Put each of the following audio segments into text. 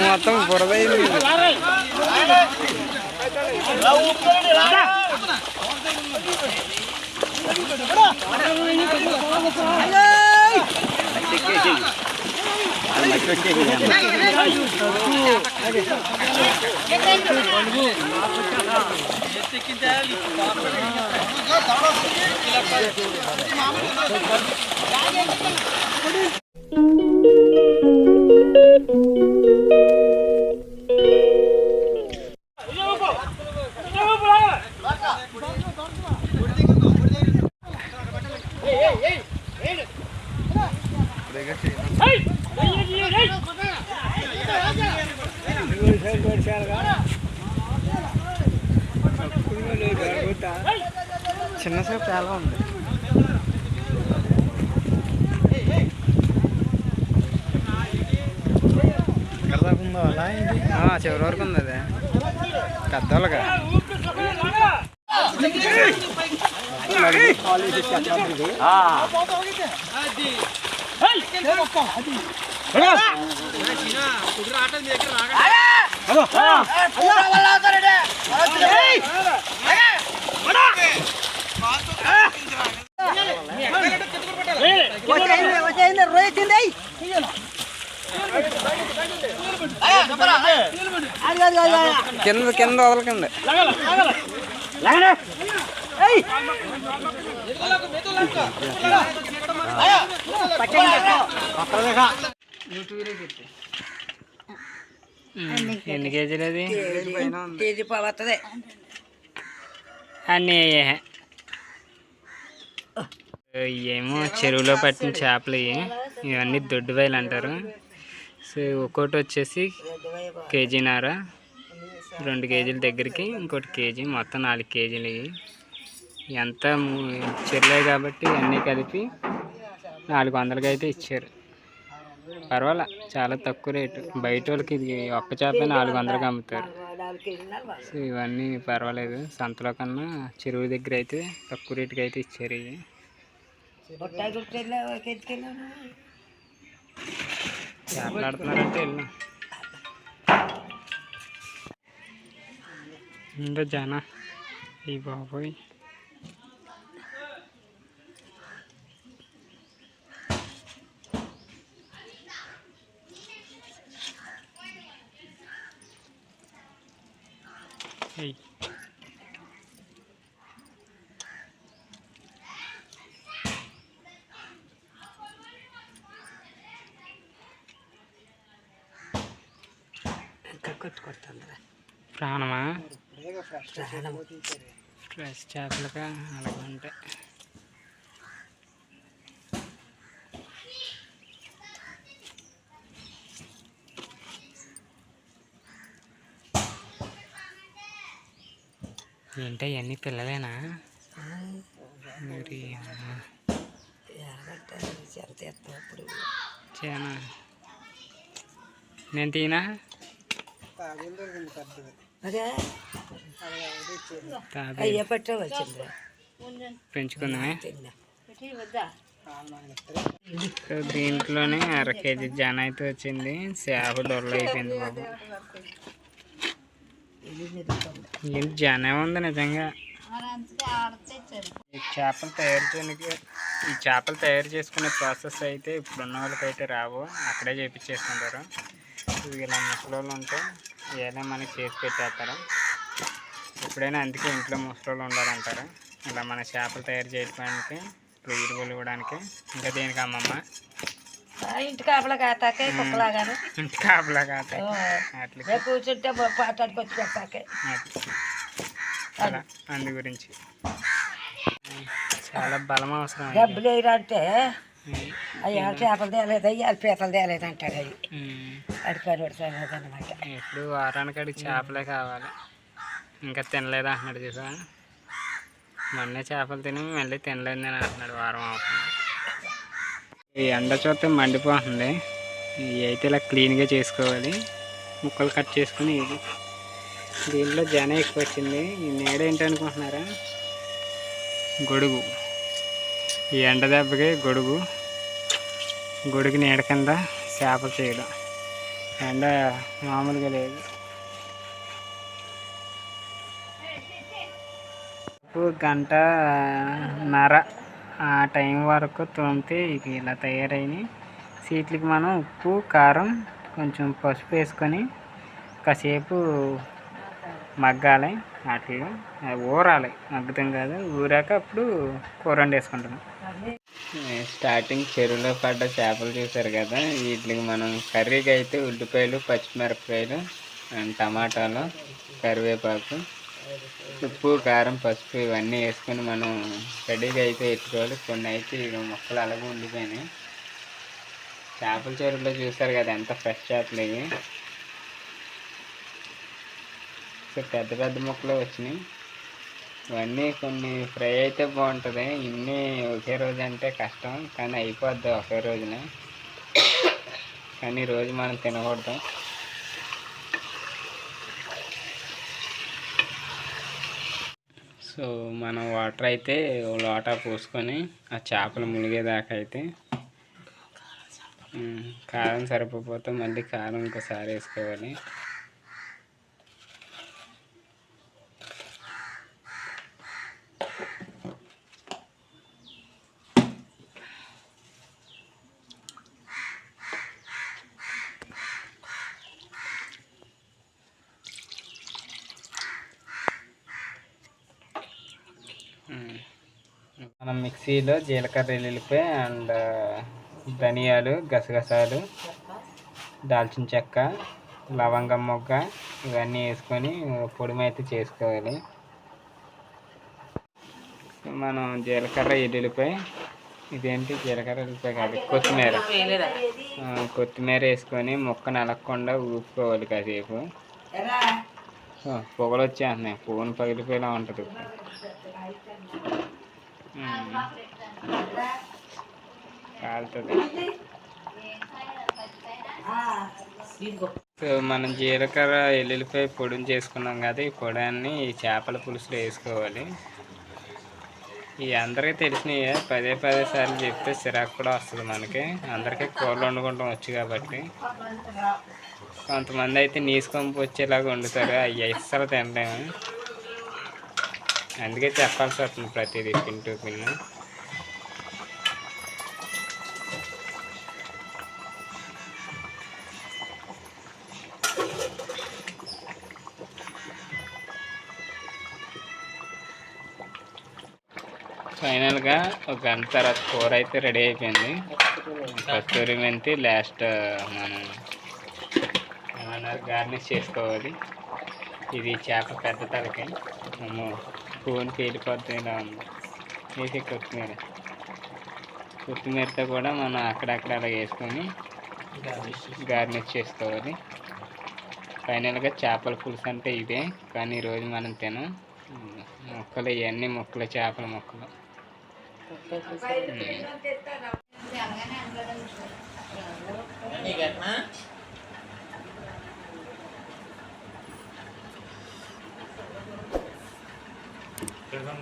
మొత్తం బురదైంది. చిన్న సేపు చాలా ఉంది. చివరి వరకు ఉంది. అదే పెద్దవాళ్ళగా కింద కింద వదలకండి. ఎన్ని కేజీలు అది? కేజీ పోతుంది అన్నీ ఏమో చెరువులో పట్టిన చేపలు ఇవన్నీ దొడ్డువాయలు అంటారు. సో ఒక్కోటి వచ్చేసి కేజీన్నర, 2 కేజీల దగ్గరికి, ఇంకోటి కేజీ, మొత్తం 4 కేజీలు. ఇవి ఎంత చెరువులే కాబట్టి అన్నీ కలిపి 400కి అయితే ఇచ్చారు. పర్వాలా, చాలా తక్కువ రేటు. బయట వాళ్ళకి ఇది ఒక్క చేప 400కి అమ్ముతారు. సో ఇవన్నీ పర్వాలేదు, సంతలో కన్నా చెరువు దగ్గర అయితే తక్కువ రేటుకి అయితే ఇచ్చారు. ఇవి చేపలు ఆడుతున్నారంటే వెళ్ళాం. ఇంకా జానా ఈ బాబోయ్, ప్రాణమా? ఫ్రెష్ చేపలుగా అలాగే ఉంటాయి. ఏంటి అవన్నీ పిల్లలేనా? మరి చేనా నేను తీనా? పెంచుకుందామే. సో దీంట్లోనే 1/2 కేజీ జాన అయితే వచ్చింది. చేప డొల్ల అయిపోయింది బాబు. ఏంటి జానే ఉంది నిజంగా. ఈ చేపలు తయారు చేసుకునే ప్రాసెస్ అయితే ఇప్పుడున్న వాళ్ళకైతే రావు, అక్కడే చేపించేసుకుంటారు. ఇలా ముసలోళ్ళు ఉంటే ఏదైనా మనకి చేసి పెట్టేస్తారు ఎప్పుడైనా. అందుకే ఇంట్లో ముసలోళ్ళు ఉండాలంటారు. ఇలా మన చేపలు తయారు చేయడానికి, ఇప్పుడు ఇరువులు ఇవ్వడానికి, ఇంకా దేనికి అమ్మమ్మ ఇంటి కాపలా కాతాకే కుక్కలాగాను. ఇంటి కాపలా కాతాయి అట్లా కూర్చుంటే పాటాడుకొచ్చి పెట్టాకే అలా. అందు గురించి చాలా బలం అవసరం. డబ్బులు వేయరంటే అయ్యా చేపలు తేలేదు, అయ్యాలి పీతలు తేలేదు అంటాడు. అవి అడిపారు అనమాట. ఇప్పుడు వారానికి అడిగి చేపలే కావాలి, ఇంకా తినలేదు అంటున్నాడు. చూసా, మొన్నే చేపలు తిని మళ్ళీ తినలేదు నేను అంటున్నాడు. వారం అవుతుంది. ఈ ఎండ చూస్తే మండిపోతుంది. ఇవి అయితే ఇలా క్లీన్గా చేసుకోవాలి. ముక్కలు కట్ చేసుకుని ఇది దీంట్లో జన ఎక్కువ వచ్చింది. ఈ నీడ ఏంటనుకుంటున్నారా? గొడుగు. ఈ ఎండ దెబ్బకి గొడుగు గొడుగు నీడ కింద చేపలు చేయడం ఎండ మామూలుగా లేదు. గంటన్నర ఆ టైం వరకు తోమితే ఇక ఇలా తయారైనాయి. సీట్లకి మనం ఉప్పు కారం కొంచెం పసుపు వేసుకొని కాసేపు మగ్గాలి. వాటిలో ఊరాలి, మగ్గుతాం కాదు, ఊరాక అప్పుడు కూర వండేసుకుంటాం. స్టార్టింగ్ చెరువులో పడ్డ చేపలు చూసారు కదా, వీటికి మనం కర్రీకి అయితే ఉల్లిపాయలు, పచ్చిమిరపకాయలు, టమాటాలు, కరివేపాకు, ఉప్పు కారం పసుపు ఇవన్నీ వేసుకొని మనం రెడీగా అయితే పెట్టుకోవాలి. కొన్ని అయితే ఇక ముక్కలు అలాగే ఉండిపోయినాయి. చేపల చెరువులో చూసారు కదా ఎంత ఫ్రెష్ చేపలు ఇవి. పెద్ద పెద్ద ముక్కలు వచ్చినాయి. ఇవన్నీ కొన్ని ఫ్రై అయితే బాగుంటుంది, ఇన్ని ఒకే రోజు అంటే కష్టం, కానీ అయిపోద్ది ఒకే రోజునే. కానీ రోజు మనం తినకూడదు. సో మనం వాటర్ అయితే లోటా పోసుకొని ఆ చేపలు మునిగేదాకా అయితే కారం సరిపోతే మళ్ళీ కారం ఇంకోసారి వేసుకోవాలి. మనం మిక్సీలో జీలకర్ర, వెల్లుల్లిపాయ అండ్ ధనియాలు, గసగసాలు, దాల్చిన చెక్క, లవంగం మొగ్గ ఇవన్నీ వేసుకొని పొడి అయితే చేసుకోవాలి. మనం జీలకర్ర, ఎల్లుల్లిపాయ, ఇదేంటి జీలకర్ర ఎల్లుల్లిపాయ కాదు, కొత్తిమీర వేసుకొని ముక్క నలగకుండా ఊపుకోవాలి కాసేపు. పొగలు వచ్చేస్తున్నాయి, ఫోన్ పగిలిపోయేలా ఉంటుంది. కాలుతుంది. సో మనం జీలకర్ర, ఎల్లుల్లిపాయ పొడిని చేసుకున్నాం కదా, ఈ పొడాన్ని ఈ చేపల పులుసులో వేసుకోవాలి. ఇవి అందరికీ తెలిసినవి, పదే సార్లు చెప్తే చిరాకు కూడా వస్తుంది మనకి. అందరికీ కూరలు వండుకుంటాం వచ్చు కాబట్టి. కొంతమంది అయితే నీసుకొంపు వచ్చేలాగా వండుతారు, అవి అస్సలు తినలేము. అందుకే చెప్పాల్సి వస్తుంది ప్రతిదీ తింటూ పిల్ల. ఫైనల్గా ఒక గంట తర్వాత కూర అయితే రెడీ అయిపోయింది. కస్తూరి మెంతి లాస్ట్ మనం ఏమన్నారు గార్నిష్ చేసుకోవాలి. ఇది చేప పెద్ద తలకి ఫోన్ పేలిపోద్ది ఇలా ఉంది. వేసి కొత్తిమీరతో కూడా మనం అక్కడక్కడ అలా వేసుకొని గార్నిష్ చేసుకోవాలి. ఫైనల్గా చేపల పులుసు అంటే ఇదే, కానీ ఈరోజు మనం తినం. ముక్కలు ఇవన్నీ ముక్కలు, చేపల ముక్కలు.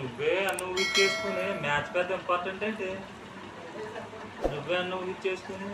నువ్వే అన్నం ఇచ్చేసుకుని మ్యాచ్ పెద్ద ఇంపార్టెంట్ అంటే నువ్వే అన్నం ఇచ్చేసుకుని